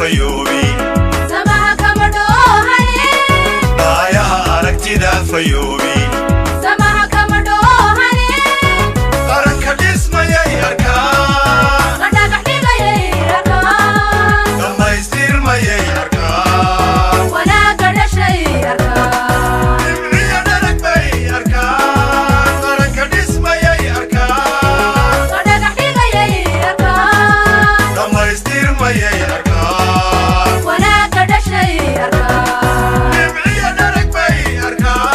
فيوبي سماها كمدوهني ضايع أركتدا فيوبي سماها كمدوهني قرنك ديسما يركان قدك حديقة يركان لما يصير ما يركان ولا قدش يركان إمعي درك بي يركان قرنك ديسما يركان قدك حديقة يركان لما يصير ما يركان ولا قدش يركان إمعي درك بي يركان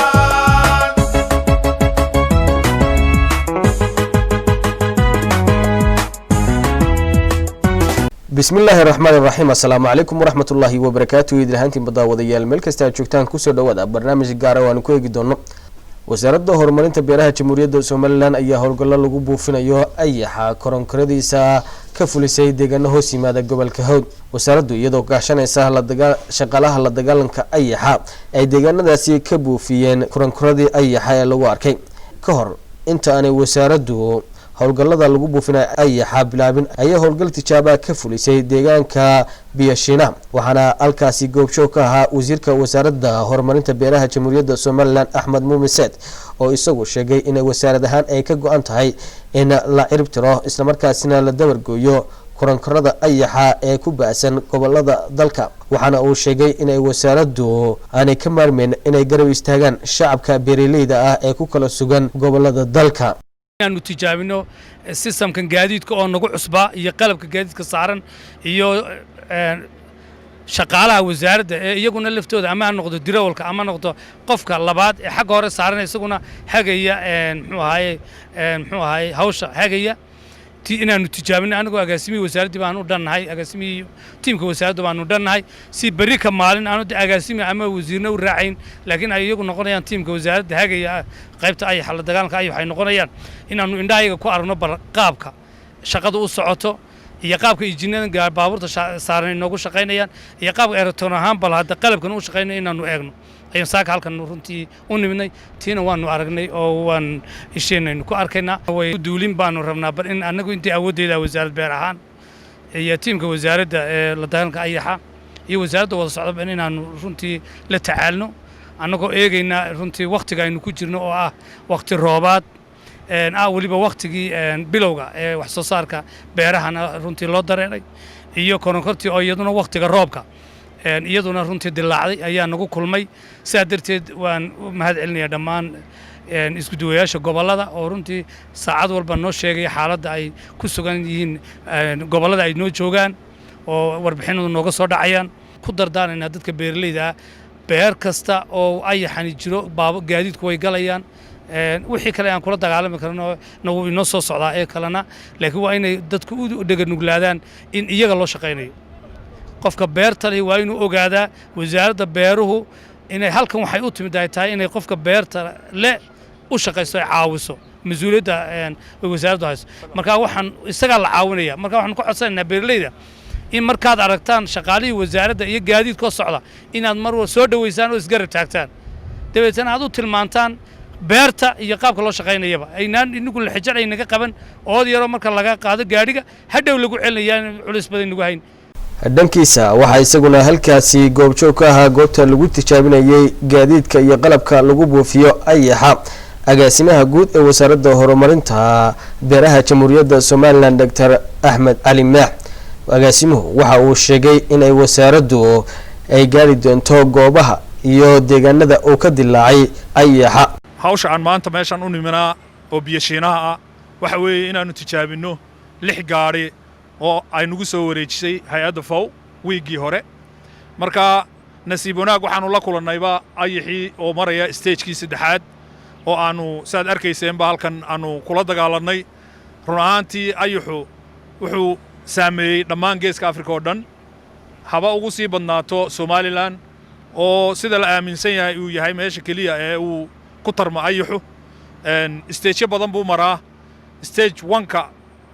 بسم الله الرحمن الرحيم السلام عليكم ورحمة الله وبركاته إذا هانتين بداوديال ملك استاجوكتان كوسو دوادا برنامج gaara waan ku eegi doono wasaaradda horumarinta beeraha jamhuuriyadda Soomaaliland ayaa howlgalo lagu buufinayo ayaxa koronkoradiisa ka fulisay deegaano hoos yimaada gobolka Hawd wasaaraddu iyadoo gaashanaysa shaqaalaha la dagaalanka ayaxa ay deegaanadaasi ka buufiyeen koronkoradii ayaxa ee lagu arkay ka hor inta aanay wasaaraddu howlgallada lagu buufinay ayaxa bilaabin ayaa howlgal tijaabo ka fulisay deegaanka Biyashina waxaana halkaasi goobjoog ka ahaa wasiirka wasaaradda horumarinta beeraha jamhuuriyadda Soomaaliland Axmed Muumin Said oo isagu sheegay in wasaaradahan ay ka go'an tahay in la ciribtiro isla markaasina la dabargooyo koronkorada ayaxa ee ku baasan gobolada dalka waxaana uu sheegay in wasaaraddu aanay ka maarmeen inay garab istaagaan shacabka beeraleyda ah ee ku kala sugan gobolada dalka aanu tijaabino systemkan gaadiidka oo nagu cusba iyo qalabka gaadiidka saaran iyo shaqaalaha wasaaradda ee iyaguna laftooda ama noqdo dirawalka ama noqdo qofka labaad ee xaq hore saaran isaguna hagaya muxuu ahaayay hawsha hagaya inaanu tijaabino anagoo agaasimihii wasaaradda baan u dhannahay agaasimihii tiimka wasaaradda baan u dhannahay si berri ka maalin aanu agaasimi ama wasiirna u raacayn laakiin ay iyagu noqonayaan tiimka wasaaradda hagaya qaybta ayaxa la dagaalanka ayax ay noqonayaan inaanu indhahayaga ku aragno qaabka shaqada u socoto iyo qaabka injineerada baabuurta saaran inoogu shaqaynayaan iyo qaabka electron ahaan bal hadda qalabkan u shaqaynayo inaanu eegno ayaan saaka halkan runtii u nimidnay tiina waanu aragnay oo waan isheenaynu ku arkaynaa way duulin baanu rabnaa bal in anagu intii awooddeeda wasaaradda beer ahaan iyo tiimka wasaaradda ee la dagaalanka ayaxa iyo wasaaradda wada socda inaanu runtii la tacaalno annagoo eegayna runtii waqtiga aynu ku jirno oo ah waqti roobaad waliba waqtigii bilowga ee wax soo saarka beerahana runtii loo dareeray iyo koronkortii oo iyaduna waqtiga roobka iyaduna runtii dilaacday ayaa nagu kulmay sidaa darteed waan u mahad celinayaa dhammaan isku duwayaasha gobolada oo runtii saacad walba noo sheegaya xaaladda ay ku sugan yihiin gobolada ay noo joogaan oo warbixinadu nooga soo dhacayaan ku dardaarayna dadka beeraleyda beer kasta oo ayaxani jiro gaadiidku way galayaan wixii kale aan kula dagaalami karno nagu inoo soo socdaa ee kalena laakiin waa inay dadku u dhaganuglaadaan in iyaga loo shaqaynayo qofka beerta leh waa inuu ogaadaa wasaaradda beeruhu inay halkan waxay u timid tahay inay qofka beerta leh u shaqayso ay caawiso mas'uuliyadda wasaaraddu hayso marka waxaan isaga la caawinaya marka waxaan ku codsanaynaa beeraleyda in markaad aragtaan shaqaalihii wasaaradda iyo gaadiidkoo socda inaad mar walba soo dhaweysaan oo isgarab taagtaan dabeetana aad u tilmaantaan beerta iyo qaabka loo shaqaynayaba aynaan inagu la xijar ay naga qaban ood yaro marka laga qaado gaadhiga hadhow lagu celinayaan culis badan nagu hayn dhankiisa waxaa isaguna halkaasi goobjoog ka ahaa goobta lagu tijaabinayay gaadiidka iyo qalabka lagu buufiyo ayaxa agaasimaha guud ee wasaaradda horumarinta beeraha jamhuuriyadda Soomaaliland Dr. Axmed Cali Maax agaasimuhu waxa uu sheegay in ay wasaaraddu ay gaari doonto goobaha iyo deegaanada uu ka dilaacay ayaxa hawsha aan maanta meeshan u niminaa oo Biyashinaha ah waxa weeye inaanu tijaabino 6 gaari oo ay nagu soo wareejisay hay'adda FAO wiigii hore marka nasiib wanaag waxaanu la kulannayba ayaxii oo maraya stage-kii 3aad oo aanu saad arkayseenba halkan aanu kula dagaalanay run ahaantii ayaxu wuxuu saameeyay dhammaan geeska Afrika oo dhan haba ugu sii badnaato Somaliland oo sida la aaminsan yahay uu yahay meesha kaliya ee uu ku tarma ayaxu stage badan buu maraa stage 1ka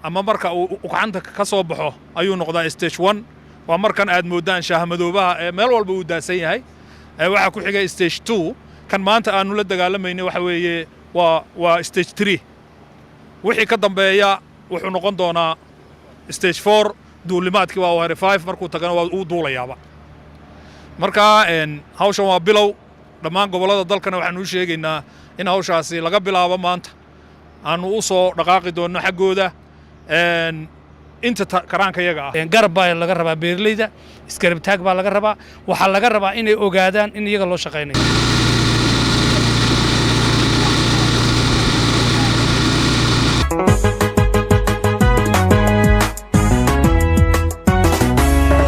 ama marka uu gacanta ka soo baxo ayuu noqdaa stage 1 waa markan aad moodaan shaahamadoobaha ee meel walba uu daasan yahay waxa ku xigay stage 2 kan maanta aanu la dagaalamayna waxa weeye waa stage 3 wixii ka dambeeya wuxuu noqon doonaa stage 4 duulimaadkii waa hore 5 markuu tagana waa uu duulayaaba marka hawshan waa bilow dhammaan gobolada dalkana waxaan u sheegaynaa in hawshaasi laga bilaabo maanta aanu u soo dhaqaaqi doonno xaggooda inta karaanka yaga ah garab baa laga rabaa beerleyda iskarab taag baa laga rabaa waxa laga rabaa inay ogaadaan in iyaga loo shaqeynayo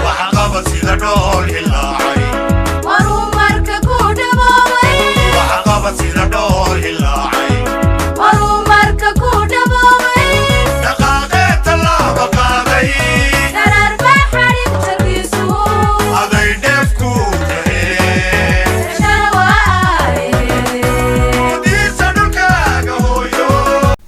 waxa qabad sida dhool hilaacay warumarka ku dhaboobay waxa qabad sida dhool hilaacay warumarka ku dhaboobay dhaqaaqee tallaaba qaaday darar baa xadhig jarkiisu aday dheef ku tahee dashana waa diisa dhulkaaga hooyo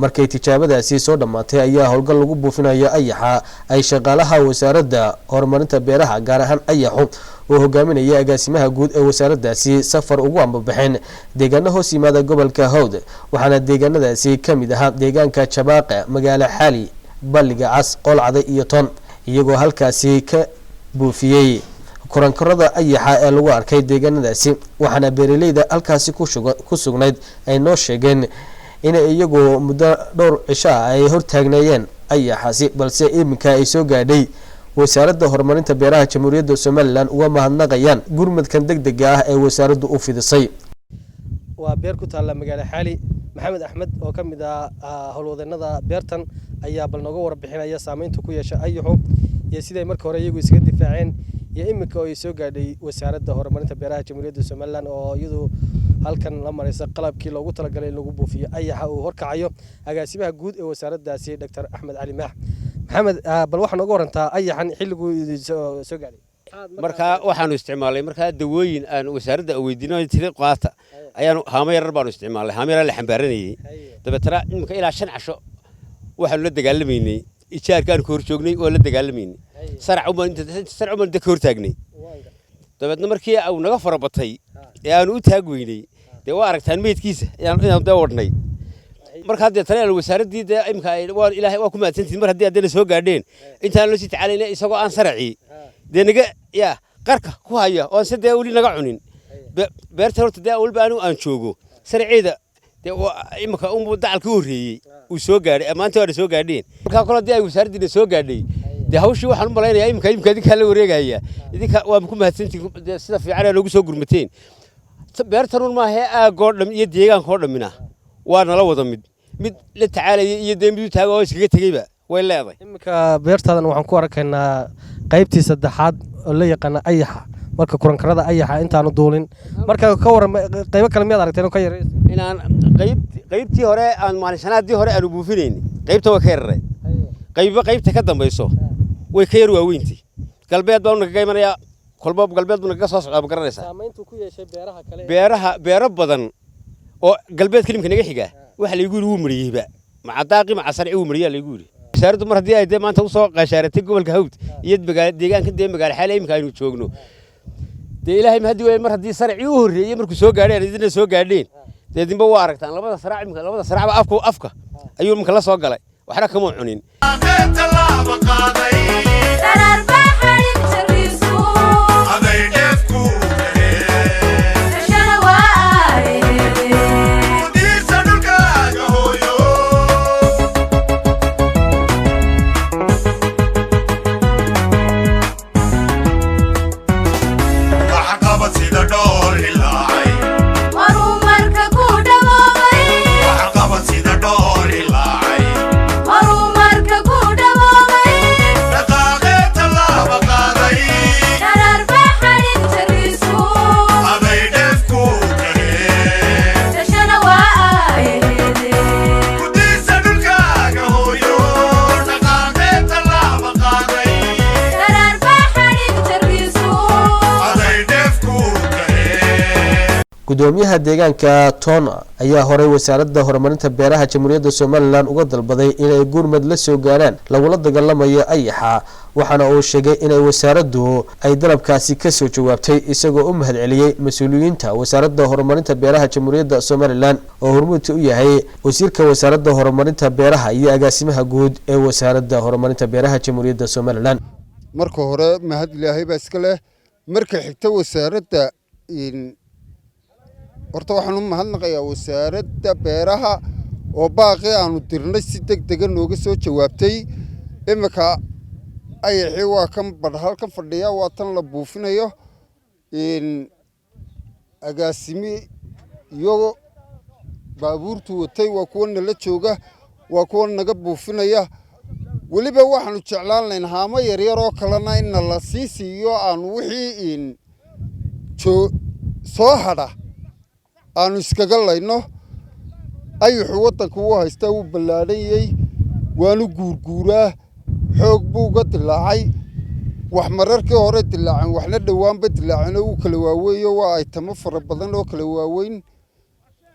markay tijaabadaasi soo dhammaatay ayaa howlgal lagu buufinayo ayaxa ay shaqaalaha wasaaradda horumarinta beeraha gaar ahaan ayaxu oo hogaaminaya agaasimaha guud ee wasaaraddaasi safar ugu ambabaxeen deegaano hoos yimaada gobolka hawd waxaana deegaanadaasi ka mid ahaa deegaanka jabaaqe magaalo xaali balliga cas qoolcada iyo ton iyagoo halkaasi ka buufiyey kurankarada ayaxa ee lagu arkay deegaanadaasi waxaana beeraleyda halkaasi ku sugnayd ay noo sheegeen inay iyagoo muddo dhowr cisho ah ay hortaagneeyeen ayaxaasi balse iminka ay soo gaadhay wasaaradda horumarinta beeraha jamhuuriyadda somalilan uga mahadnaqayaan gurmadkan degdega ah ee wasaaraddu u fidisay waa beer ku taalla magaalo xaali maxamed axmed oo ka mid ah howlwadeenada beertan ayaa bal nooga warbixinaya saameynta ku yeesha ayaxu iyo siday marka hore iyagu isaga difaaceen iyo iminka oo ay soo gaadhay wasaaradda horumarinta beeraha jamhuuriyadda somalilan oo iyadu halkan la maraysa qalabkii loogu talagalay in lagu buufiyo ayaxa uu horkacayo agaasimaha guud ee wasaaraddaasi dr axmed cali maax maxamed bal waxaa nooga warantaa ayaxan xilliguu soo gaadhay markaa waxaanu isticmaalay markaa dawooyin aan wasaaradda weydiino tiri qaata ayaanu haamo yarar baanu isticmaalay haamo yarar la xambaaranayay dabeetana imika ilaa 5 casho waxaanu la dagaalamaynay ijaarkaan ka hor joognay oo la dagaalamaynay sarac uma inta ka hor taagnay dabeetna markii uu naga farabatay ee aanu u taag weynay dee waa aragtaan meydkiisa inaan dee wadhnay marka haddee taliyaal wasaaraddii dee imika waan ilaahay waa ku mahadsantihiin mar haddii haddana soo gaadheen intaan loo sii tacaalayna isagoo aan saracii dee naga yaa qarka ku haya oon se dee weli naga cunin beerta horta dee weliba anigu aan joogo saraceeda dee imika unbuu dacalka u horreeyey uu soo gaadhay maanta waana soo gaadheen markaa kole haddii ay wasaaraddiina soo gaadhay dee hawshii waxaan u malaynayaa imika idinkaa la wareegaya idinka waa ku mahadsantihiin sida fiican ee noogu soo gurmateen beertanun maahee aagoo dham iyo deegaankoo dhammina waa nala wada mid la tacaalaya iyo dee mid u taaga oo iskaga tegeyba way leedahay iminka beertaadan waxaan ku arkaynaa qaybtii saddexaad oo la yaqaana ayaxa marka kurankarada ayaxa intaanu duulin marka ka waran qaybo kale miyaad aragteen oo ka yaray inaan qaybtii hore aan maalishanaadii hore aanu buufinayn qaybta way ka yarareen qaybta ka dambayso way ka yar waaweyntii galbeed baa naga imanaya kolba galbeed naga soo socdaa garanaysaa saameyntu ku yeeshay beeraha kale beero badan oo galbeed kalimka naga xiga waxa la igu yiri wuu mariyayba macadaaqi macasarci wuu mariyaa la igu yiri wasaaraddu mar haddii ay dee maanta u soo qaashaaratay gobolka hawd iyo deegaanka dee magaalo xaale imika aynu joogno dee ilaahay mahadi weeye mar haddii sarci u horreeyey markuu soo gaadheen idina soo gaadheen dee dimba waa aragtaan labada saracba afka ayuu imika la soo galay waxna kama cunin dhaqaaqee tallaaba qaaday darar baa xadhig jarkiisu aday dheef ku tahee dashana waa diisa dhulkaaga hooyo waxa qabad sida dhool hilaacay warumarka ku dhaboobay waxa qabad sida dhool hilaacay warumarka ku dhaboobay dhaqaaqee tallaaba qaaday darar baa xadhig jarkiisu aday dheef ku tahee dashana waa diisa dhulkaaga hooyo dhaqaaqee tallaaba qaaday darar baa xadhig jarkiisu aday dheef ku tahee gudoomiyaha deegaanka tona ayaa horay wasaaradda horumarinta beeraha jamhuuriyadda somalilan uga dalbaday inay gurmad la soo gaaraan lagula dagaalamayo ayaxa waxaana uu sheegay inay wasaaraddu ay dalabkaasi ka soo jawaabtay isagoo u mahadceliyey mas-uuliyiinta wasaaradda horumarinta beeraha jamhuuriyadda somalilan oo hormuudka u yahay wasiirka wasaaradda horumarinta beeraha iyo agaasimaha guud ee wasaaradda horumarinta beeraha jamhuuriyadda somalilan marka hore mahad ilaahay baa iska leh marka xigta wasaaradda horta waxaan u mahadnaqayaa wasaaradda beeraha oo baaqii aanu dirnay si degdega nooga soo jawaabtay iminka ayaxii waa kan halkan fadhiya waa tan la buufinayo agaasimi iyo baabuurtu watay waa kuwa nala jooga waa kuwa naga buufinaya weliba waxaanu jeclaan lahayn haamo yaryar oo kalena inna la sii siiyo aanu wixii soo hadha aanu iskaga layno ayaxu waddanka wuu haystaa wuu ballaadhanyey waanu guurguuraa xoog buu uga dilaacay wax mararkii hore dilaaceen waxna dhowaanba dilaaceenoo wuu kala waaweeyo waa ay tamo fara badan oo kala waaweyn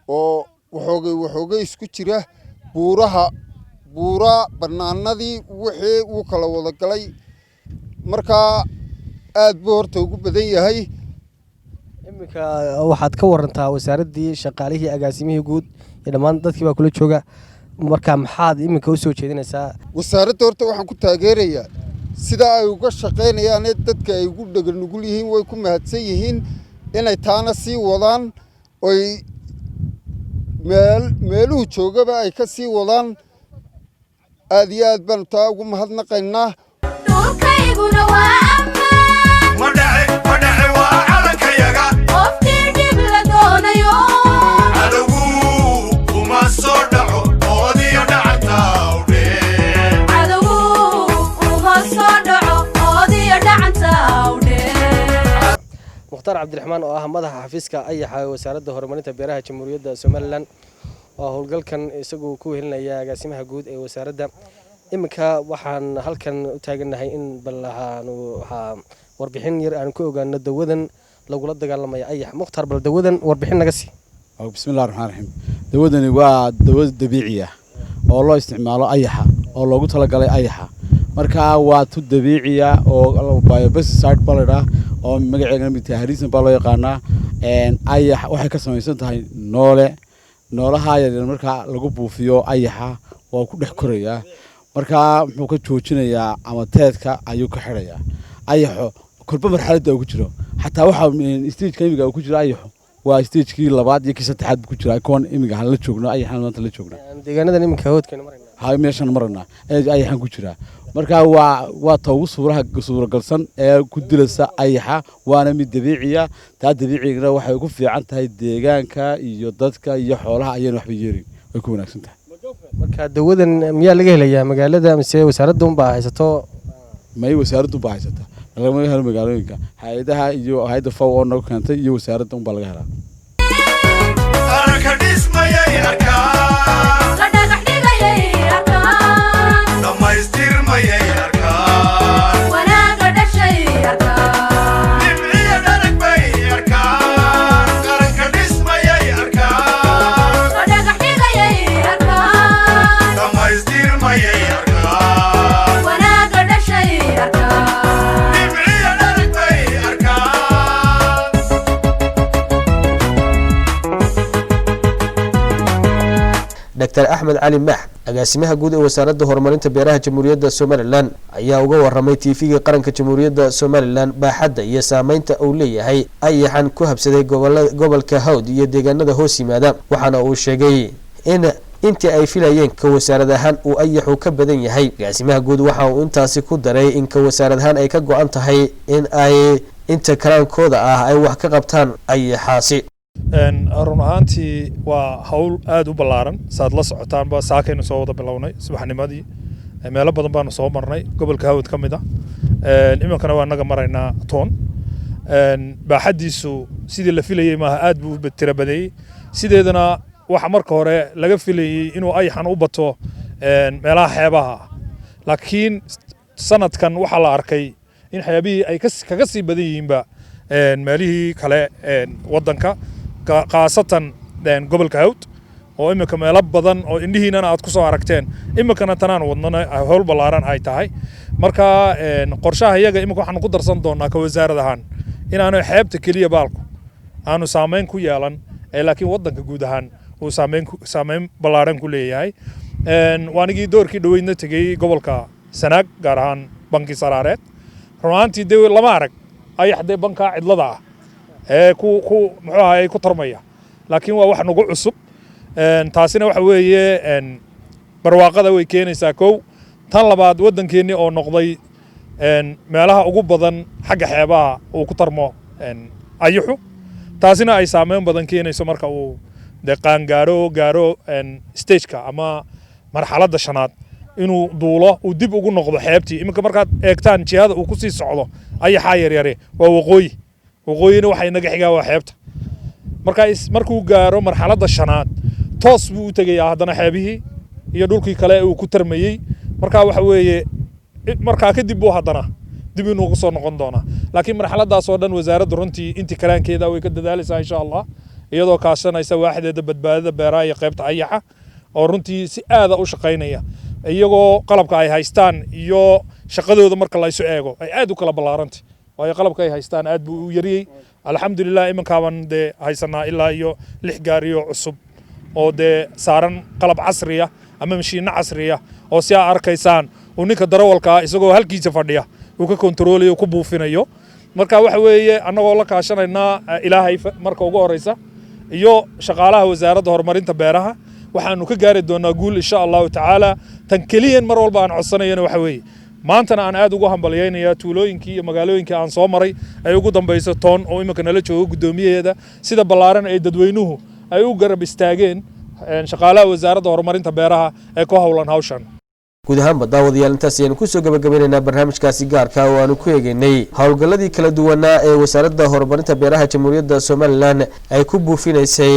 oo waxoogay isku jira buura bannaanadii wixii wuu kala wada galay markaa aad buu horta ugu badan yahay iminka waxaad ka warantaa wasaaraddii shaqaalihii agaasimihii guud iyo dhammaan dadkii baa kula jooga marka maxaad iminka u soo jeedinaysaa wasaaradda horta waxaan ku taageerayaa sida ay uga shaqaynayaane dadka ay ugu dhaganugul yihiin way ku mahadsan yihiin inay taana sii wadaan oy meeluhu joogaba ay ka sii wadaan aad iyo aad baanu taa ugu mahadnaqaynaa dhulkayguna waa ammaan ma dhace waa calankayaga qofkii dhib la doonayo cadowgu kuma soo dhaco oodiyo dhacanta udhee cadowgu uma soo dhaco oodiyo dhacanta awdhee mukhtaar cabdiraxmaan oo ah madaxa xafiiska ayaxa ee wasaaradda horumarinta beeraha jamhuuriyadda somalilan oo howlgalkan isagu ku wehelinaya agaasimaha guud ee wasaaradda iminka waxaan halkan u taagannahay in warbixin yar aan ku ogaano dawadan lagula dagaalamaya ayax mukhtaar bal dawadan warbixin naga sii bismillahi raxmaan raxiim dawadani waa dawad dabiici ah oo loo isticmaalo ayaxa oo loogu talagalay ayaxa marka waa tu dabiici ah oo biopesticide baa la oo magaceeda mid tahay harisan baa loo yaqaanaa ayax waxay ka samaysan tahay noolaha yaryar marka lagu buufiyo ayaxa waa ku dhex korayaa marka muxuu ka joojinayaa ama teedka ayuu ka xidhayaa ayaxo kolba marxaladda uu ku jiro xataa waxa stage imiga uu ku jiro ayaxo waa stage-kii labaad iyo kii saddexaad ku jira koon imiga la joogno ayaxan maanta la joogno deegaanadan iminka hawdkan marayna meeshan marna ayaxan ku jira marka waa ta ugu suuragalsan ee ku dilasa ayaxa waana mid dabiiciya taa dabiicigana waxay ku fiican tahay deegaanka iyo dadka iyo xoolaha ayaan waxba yeerin way ku wanaagsan tahay marka dawadan miyaa laga helayaa magaalada mise wasaaradda unbaa haysato may wasaaraddu baa haysata lagama helo magaalooyinka hay'adaha iyo hay'adda FAO oo nagu keentay iyo wasaaradda unbaa laga helaa qaranka dhismayay arkaan la dhagax dhigayay arkaan dhammaystirmayay arkaan wanaaga dhashay arkaan dhibciya dharag bay arkaan qaranka dhismayay arkaan la dhagax dhigayay arkaan dhammaystirmayay arkaan wanaaga dhashay arkaan dhibciya dharag bay arkaan dr axmed cali maax agaasimaha guud ee wasaaradda horumarinta beeraha jamhuuriyadda somalilan ayaa uga waramay tiifiga qaranka jamhuuriyadda somalilan baaxadda iyo saameynta uu leeyahay ayaxan ku habsaday gobolka hawd iyo deegaanada hoos yimaada waxaana uu sheegay in intii ay filayeen ka wasaarad ahaan uu ayaxu ka badan yahay agaasimaha guud waxa uu intaasi ku daray in ka wasaarad ahaan ay ka go-an tahay in ay inta karaankooda ah ay wax ka qabtaan ayaxaasi run ahaantii waa hawl aad u ballaaran saad la socotaanba saakaynu soo wada bilownay subaxnimadii meelo badan baanu soo marnay gobolka hawd ka mid ah iminkana waa naga maraynaa toon baaxaddiisu sidii la filayey maaha aad buu u tira badeeyey sideedana waxa marka hore laga filayey inuu ayaxan u bato meelaha xeebaha laakiin sanadkan waxaa la arkay in xeebihii ay kaga sii badan yihiinba meelihii kale waddanka khaasatan gobolka hawd oo iminka meelo badan oo indhihiinana aad ku soo aragteen iminkana tanaan wadnana howl ballaaran ay tahay marka qorshaha iyaga iminka waxaanu ku darsan doonaa ka wasaarad ahaan inaanu xeebta keliya baalku aanu saameyn ku yeelan laakiin waddanka guud ahaan uu saameyn ballaaran ku leeyahay waanigii doorkii dhoweydna tegey gobolka sanaag gaar ahaan banki saraareed runaantii dee lama arag ayax dee bankaa cidlada ah ee ku muxuu ahaayey ku tarmaya laakiin waa wax nagu cusub taasina waxa weeye barwaaqada way keenaysaa kow tan labaad waddankeennii oo noqday meelaha ugu badan xagga xeebaha uu ku tarmo ayaxu taasina ay saameyn badan keenayso marka uu dee gaaro stageka ama marxaladda shanaad inuu duulo uu dib ugu noqdo xeebtii iminka markaad eegtaan jihada uu ku sii socdo ayaxaa yaryare waa waqooyina waxay naga xigaa waa xeebta markuu gaaro marxaladda shanaad toos buu u tegayaa haddana xeebihii iyo dhulkii kale uu ku tarmayey markaa waxa weeye markaa kadib buu haddana dib inuu ku soo noqon doonaa laakiin marxaladaas oo dhan wasaaradda runtii intii kalaankeeda way ka dadaalaysaa insha allah iyadoo kaashanaysa waaxideeda badbaadada beeraha iyo qaybta ayaxa oo runtii si aada u shaqaynaya iyagoo qalabka ay haystaan iyo shaqadooda marka la isu eego ay aad u kala ballaarantay waayo qalabka ay haystaan aad buu u yariyey alxamdulilah imankaaban dee haysanaa ilaa iyo 6 gaariyo cusub oo dee saaran qalab casriya ama mashiinno casriya oo si aad arkaysaan uu ninka darawalka isagoo halkiisa fadhiya uu ka kontroolayo ku buufinayo marka waxa weeye annagoo la kaashanaynaa ilaahay marka ugu horeysa iyo shaqaalaha wasaaradda horumarinta beeraha waxaanu ka gaari doonaa guul insha allahu tacaala tan keliyan mar walba aan codsanayana waxa weeye maantana aan aad ugu hambalyaynayaa tuulooyinkii iyo magaalooyinkii aan soo maray ay ugu dambayso toon oo iminka nala joogo guddoomiyaheeda sida ballaaran ay dadweynuhu ay u garab istaageen shaqaalaha wasaaradda horumarinta beeraha ee ku howlan hawshan guud ahaanba daawadayaal intaas ayaan kusoo gabagabeynaynaa barnaamijkaasi gaarka oo aanu ku eegaynay howlgalladii kala duwanaa ee wasaaradda horumarinta beeraha jamhuuriyadda somalilan ay ku buufinaysay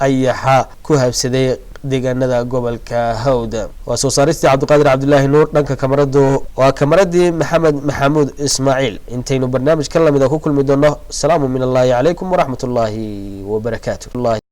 ayaxa ku habsaday deegaanada gobolka hawd waa soo saaristii cabdiqaadir cabdilaahi nuur dhanka kamaradu waa kamaradii maxamed maxamuud ismaaciil intaynu barnaamij ka lamida ku kulmi doono salaamu min allaahi calaykum waraxmatullaahi wabarakaatu